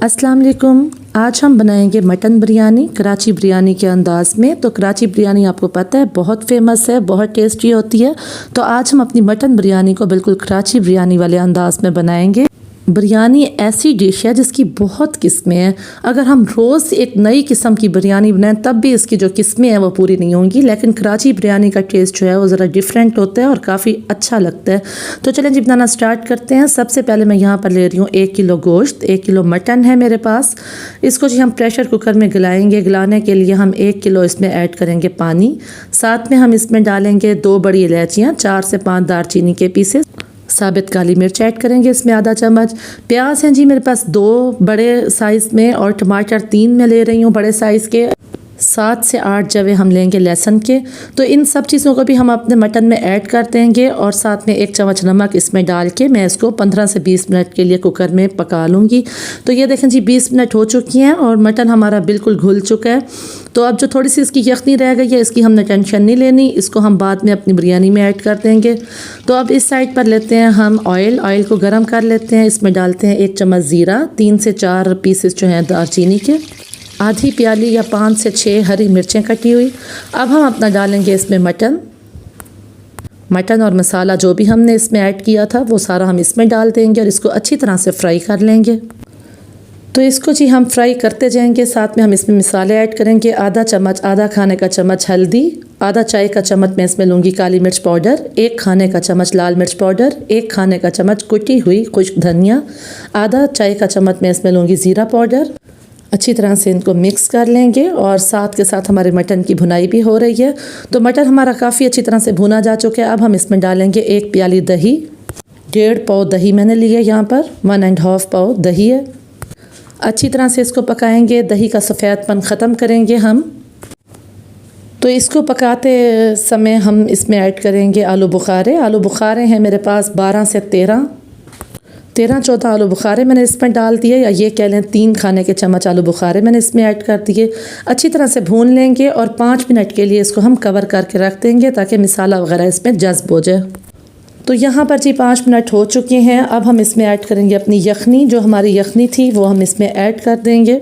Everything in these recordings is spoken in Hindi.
अस्सलाम वालेकुम। आज हम बनाएंगे मटन बिरयानी कराची बिरयानी के अंदाज़ में। तो कराची बिरयानी आपको पता है बहुत फेमस है, बहुत टेस्टी होती है। तो आज हम अपनी मटन बिरयानी को बिल्कुल कराची बिरयानी वाले अंदाज़ में बनाएंगे। बिरयानी ऐसी डिश है जिसकी बहुत किस्में हैं। अगर हम रोज़ एक नई किस्म की बिरयानी बनाएं तब भी इसकी जो किस्में हैं वो पूरी नहीं होंगी, लेकिन कराची बिरयानी का टेस्ट जो है वो ज़रा डिफरेंट होता है और काफ़ी अच्छा लगता है। तो चलें जी बनाना स्टार्ट करते हैं। सबसे पहले मैं यहाँ पर ले रही हूँ 1 किलो गोश्त, 1 किलो मटन है मेरे पास। इसको जी हम प्रेशर कुकर में गलाएंगे। गलाने के लिए हम 1 किलो इसमें ऐड करेंगे पानी। साथ में हम इसमें डालेंगे 2 बड़ी इलायचियाँ, 4 से 5 दालचीनी के पीसेस, साबित काली मिर्च ऐड करेंगे इसमें आधा चम्मच। प्याज हैं जी मेरे पास 2 बड़े साइज़ में और टमाटर 3 में ले रही हूँ बड़े साइज़ के। 7 से 8 जवे हम लेंगे लहसुन के। तो इन सब चीज़ों को भी हम अपने मटन में ऐड कर देंगे और साथ में 1 चम्मच नमक इसमें डाल के मैं इसको 15 से 20 मिनट के लिए कुकर में पका लूँगी। तो ये देखें जी 20 मिनट हो चुकी हैं और मटन हमारा बिल्कुल घुल चुका है। तो अब जो थोड़ी सी इसकी यखनी रह गई है इसकी हमने टेंशन नहीं लेनी, इसको हम बाद में अपनी बिरयानी में ऐड कर देंगे। तो अब इस साइड पर लेते हैं हम ऑयल को गर्म कर लेते हैं। इसमें डालते हैं 1 चम्मच ज़ीरा, 3 से 4 पीसेस जो हैं दालचीनी के, आधी प्याली या 5 से 6 हरी मिर्चें कटी हुई। अब हम अपना डालेंगे इसमें मटन और मसाला जो भी हमने इसमें ऐड किया था वो सारा हम इसमें डाल देंगे और इसको अच्छी तरह से फ्राई कर लेंगे। तो इसको जी हम फ्राई करते जाएंगे। साथ में हम इसमें मसाले ऐड करेंगे। आधा खाने का चम्मच हल्दी, आधा चाय का चम्मच मैं इसमें लूँगी काली मिर्च पाउडर, 1 खाने का चम्मच लाल मिर्च पाउडर, 1 खाने का चम्मच कुटी हुई खुश्क धनिया, आधा चाय का चम्मच मैं इसमें लूँगी ज़ीरा पाउडर। अच्छी तरह से इनको मिक्स कर लेंगे और साथ के साथ हमारे मटन की भुनाई भी हो रही है। तो मटन हमारा काफ़ी अच्छी तरह से भुना जा चुका है। अब हम इसमें डालेंगे 1 प्याली दही, 1.5 पाव दही मैंने लिया यहाँ पर, 1.5 पाव दही है। अच्छी तरह से इसको पकाएंगे, दही का सफ़ेदपन ख़त्म करेंगे हम। तो इसको पकाते समय हम इसमें ऐड करेंगे आलू बुखारे हैं मेरे पास 12 से 13-14 आलू बुखारे मैंने इसमें डाल दिए, या ये कह लें 3 खाने के चम्मच आलू बुखारे मैंने इसमें ऐड कर दिए। अच्छी तरह से भून लेंगे और 5 मिनट के लिए इसको हम कवर करके रख देंगे ताकि मसाला वगैरह इसमें जज्ब हो जाए। तो यहाँ पर जी 5 मिनट हो चुके हैं। अब हम इसमें ऐड करेंगे अपनी यखनी। जो हमारी यखनी थी वो हम इसमें ऐड कर देंगे।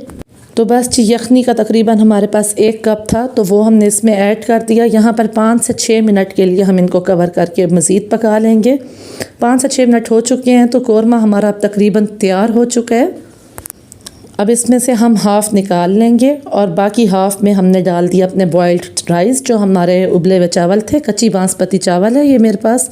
तो बस जी यखनी का तकरीबन हमारे पास 1 कप था तो वो हमने इसमें ऐड कर दिया। यहाँ पर 5 से 6 मिनट के लिए हम इनको कवर करके मज़ीद पका लेंगे। 5 से 6 मिनट हो चुके हैं तो कौरमा हमारा अब तकरीबन तैयार हो चुका है। अब इसमें से हम हाफ़ निकाल लेंगे और बाकी हाफ़ में हमने डाल दिया अपने बॉइल्ड राइस, जो हमारे उबले हुए चावल थे, कच्ची बासमती चावल है ये मेरे पास।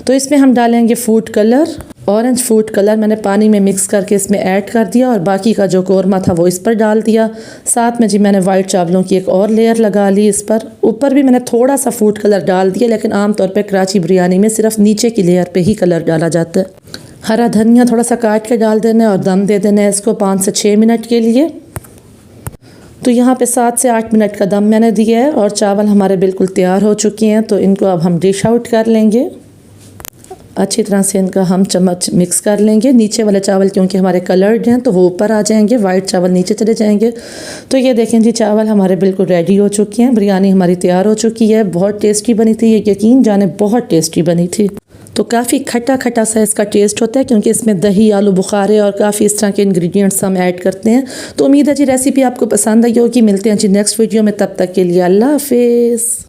तो इसमें हम डालेंगे food colour, orange food colour मैंने पानी में मिक्स करके इसमें ऐड कर दिया और बाकी का जो कौरमा था वो इस पर डाल दिया। साथ में जी मैंने वाइट चावलों की एक और लेयर लगा ली इस पर। ऊपर भी मैंने थोड़ा सा फूड कलर डाल दिया, लेकिन आमतौर पर कराची बिरयानी में सिर्फ नीचे की लेयर पर ही कलर डाला जाता है। हरा धनिया थोड़ा सा काट के डाल देना है और दम दे देना है इसको 5 से 6 मिनट के लिए। तो यहाँ पे 7 से 8 मिनट का दम मैंने दिया है और चावल हमारे बिल्कुल तैयार हो चुके हैं। तो इनको अब हम डिश आउट कर लेंगे। अच्छी तरह से इनका हम चम्मच मिक्स कर लेंगे। नीचे वाले चावल क्योंकि हमारे कलर्ड हैं तो वो ऊपर आ जाएंगे, वाइट चावल नीचे चले जाएंगे। तो ये देखें जी चावल हमारे बिल्कुल रेडी हो चुके हैं। बिरयानी हमारी तैयार हो चुकी है। बहुत टेस्टी बनी थी, ये यकीन जाने बहुत टेस्टी बनी थी। तो काफ़ी खट्टा सा इसका टेस्ट होता है क्योंकि इसमें दही, आलू बुखारे और काफ़ी इस तरह के इंग्रेडिएंट्स हम ऐड करते हैं। तो उम्मीद है जी रेसिपी आपको पसंद आई होगी। मिलते हैं जी नेक्स्ट वीडियो में, तब तक के लिए अल्लाह हाफिज़।